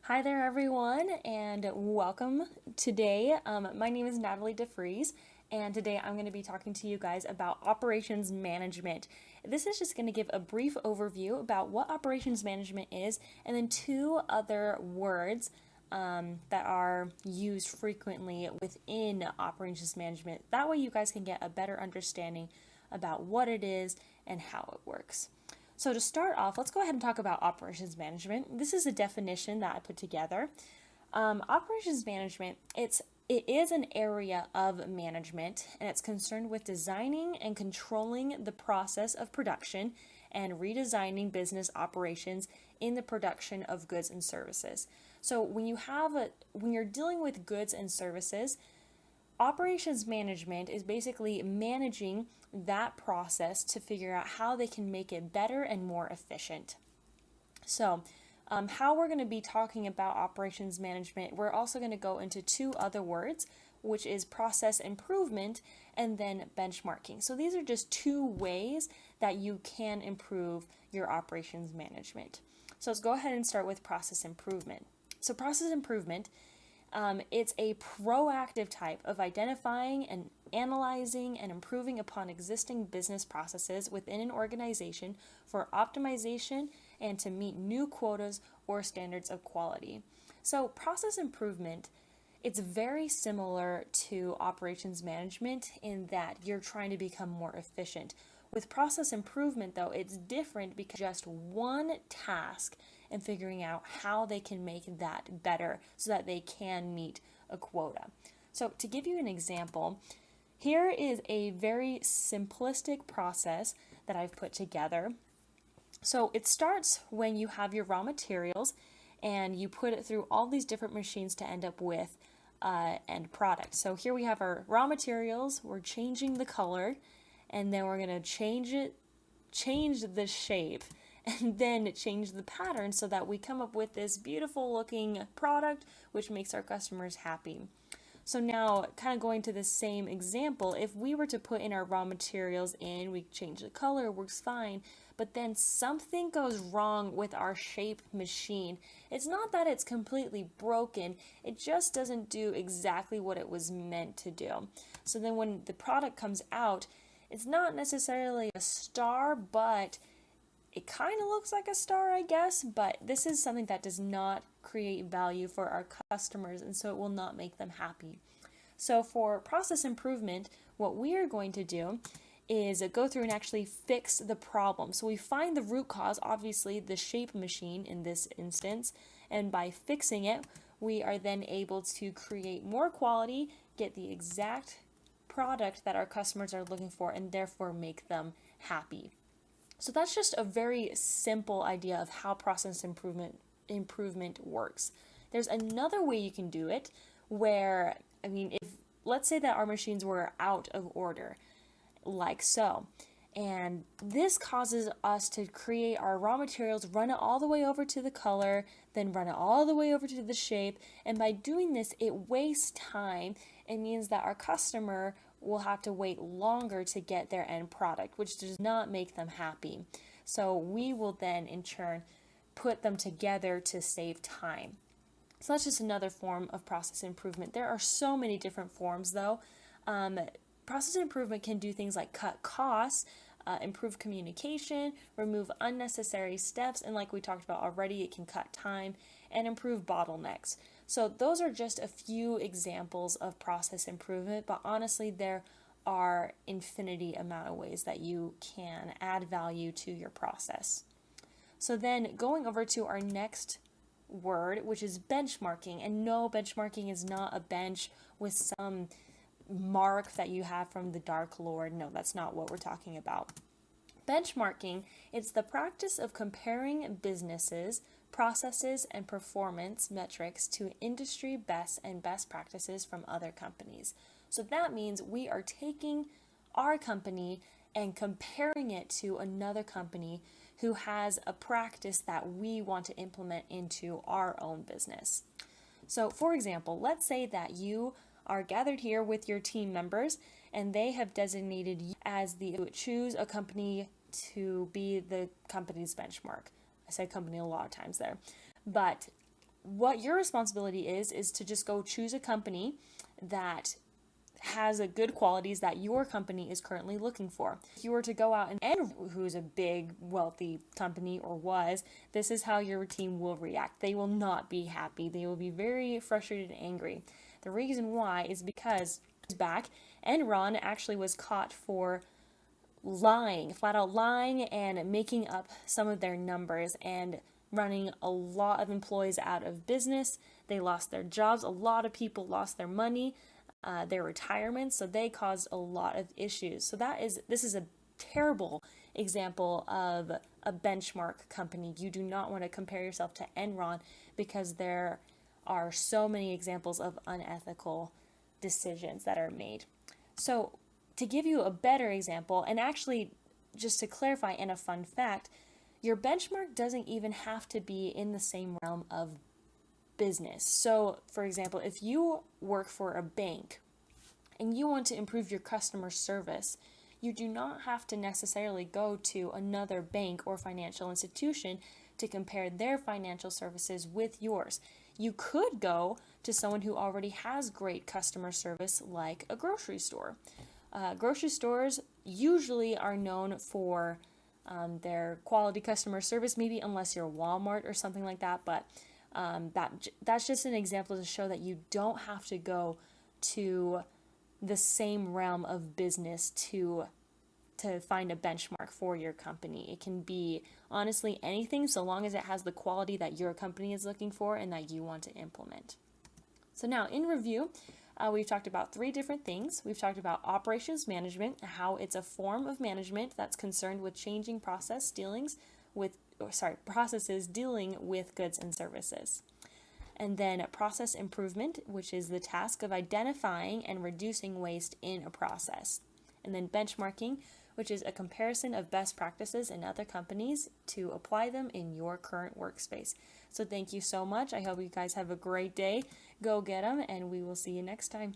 Hi there, everyone, and welcome. Today, my name is Natalie DeFries, and today I'm going to be talking to you guys about operations management. This is just going to give a brief overview about what operations management is, and then two other words that are used frequently within operations management. That way, you guys can get a better understanding about what it is and how it works. So to start off, let's go ahead and talk about operations management. This is a definition that I put together. Operations management, it is an area of management, and it's concerned with designing and controlling the process of production and redesigning business operations in the production of goods and services. So when you're dealing with goods and services, operations management is basically managing that process to figure out how they can make it better and more efficient. So, how we're going to be talking about operations management, we're also going to go into two other words, which is process improvement and then benchmarking. So, these are just two ways that you can improve your operations management. So, let's go ahead and start with process improvement. So, process improvement, it's a proactive type of identifying and analyzing and improving upon existing business processes within an organization for optimization and to meet new quotas or standards of quality. So, process improvement, it's very similar to operations management in that you're trying to become more efficient. With process improvement, though, it's different because just one task and figuring out how they can make that better so that they can meet a quota. So, to give you an example, here is a very simplistic process that I've put together. So, it starts when you have your raw materials and you put it through all these different machines to end up with end product. So, here we have our raw materials, we're changing the color, and then we're going to change the shape, and then change the pattern so that we come up with this beautiful looking product which makes our customers happy. So now, kind of going to the same example, if we were to put in our raw materials in, we change the color, works fine, but then something goes wrong with our shape machine. It's not that it's completely broken, it just doesn't do exactly what it was meant to do. So then when the product comes out, it's not necessarily a star, but it kind of looks like a star, I guess, but this is something that does not create value for our customers, and so it will not make them happy. So for process improvement, what we are going to do is go through and actually fix the problem. So we find the root cause, obviously the shape machine in this instance, and by fixing it, we are then able to create more quality, get the exact product that our customers are looking for, and therefore make them happy. So that's just a very simple idea of how process improvement works. There's another way you can do it where, if let's say that our machines were out of order, like so, and this causes us to create our raw materials, run it all the way over to the color, then run it all the way over to the shape, and by doing this, it wastes time. It means that our customer will have to wait longer to get their end product, which does not make them happy. So we will then, in turn, put them together to save time. So that's just another form of process improvement. There are so many different forms, though. Process improvement can do things like cut costs, improve communication, remove unnecessary steps, and like we talked about already, it can cut time and improve bottlenecks. So those are just a few examples of process improvement, but honestly, there are infinity amount of ways that you can add value to your process. So then going over to our next word, which is benchmarking. And no, benchmarking is not a bench with some mark that you have from the Dark Lord. No, that's not what we're talking about. Benchmarking, it's the practice of comparing businesses, processes, and performance metrics to industry best and best practices from other companies. So that means we are taking our company and comparing it to another company who has a practice that we want to implement into our own business. So, for example, let's say that you are gathered here with your team members and they have designated you as the choose a company to be the company's benchmark. I said company a lot of times there. But what your responsibility is to just go choose a company that has a good qualities that your company is currently looking for. If you were to go out and who's a big wealthy company or was, this is how your team will react. They will not be happy. They will be very frustrated and angry. The reason why is because back, Enron actually was caught for lying, flat out lying and making up some of their numbers and running a lot of employees out of business. They lost their jobs. A lot of people lost their money, their retirement. So they caused a lot of issues. So this is a terrible example of a benchmark company. You do not want to compare yourself to Enron because there are so many examples of unethical decisions that are made. So to give you a better example, and actually just to clarify and a fun fact, your benchmark doesn't even have to be in the same realm of business. So for example, if you work for a bank and you want to improve your customer service, you do not have to necessarily go to another bank or financial institution to compare their financial services with yours. You could go to someone who already has great customer service, like a grocery store. Grocery stores usually are known for their quality customer service, maybe unless you're Walmart or something like that, but that's just an example to show that you don't have to go to the same realm of business to find a benchmark for your company. It can be honestly anything so long as it has the quality that your company is looking for and that you want to implement. So now in review, we've talked about 3 different things. We've talked about operations management, how it's a form of management that's concerned with changing processes dealing with goods and services. And then process improvement, which is the task of identifying and reducing waste in a process. And then benchmarking, which is a comparison of best practices in other companies to apply them in your current workspace. So thank you so much. I hope you guys have a great day. Go get them, and we will see you next time.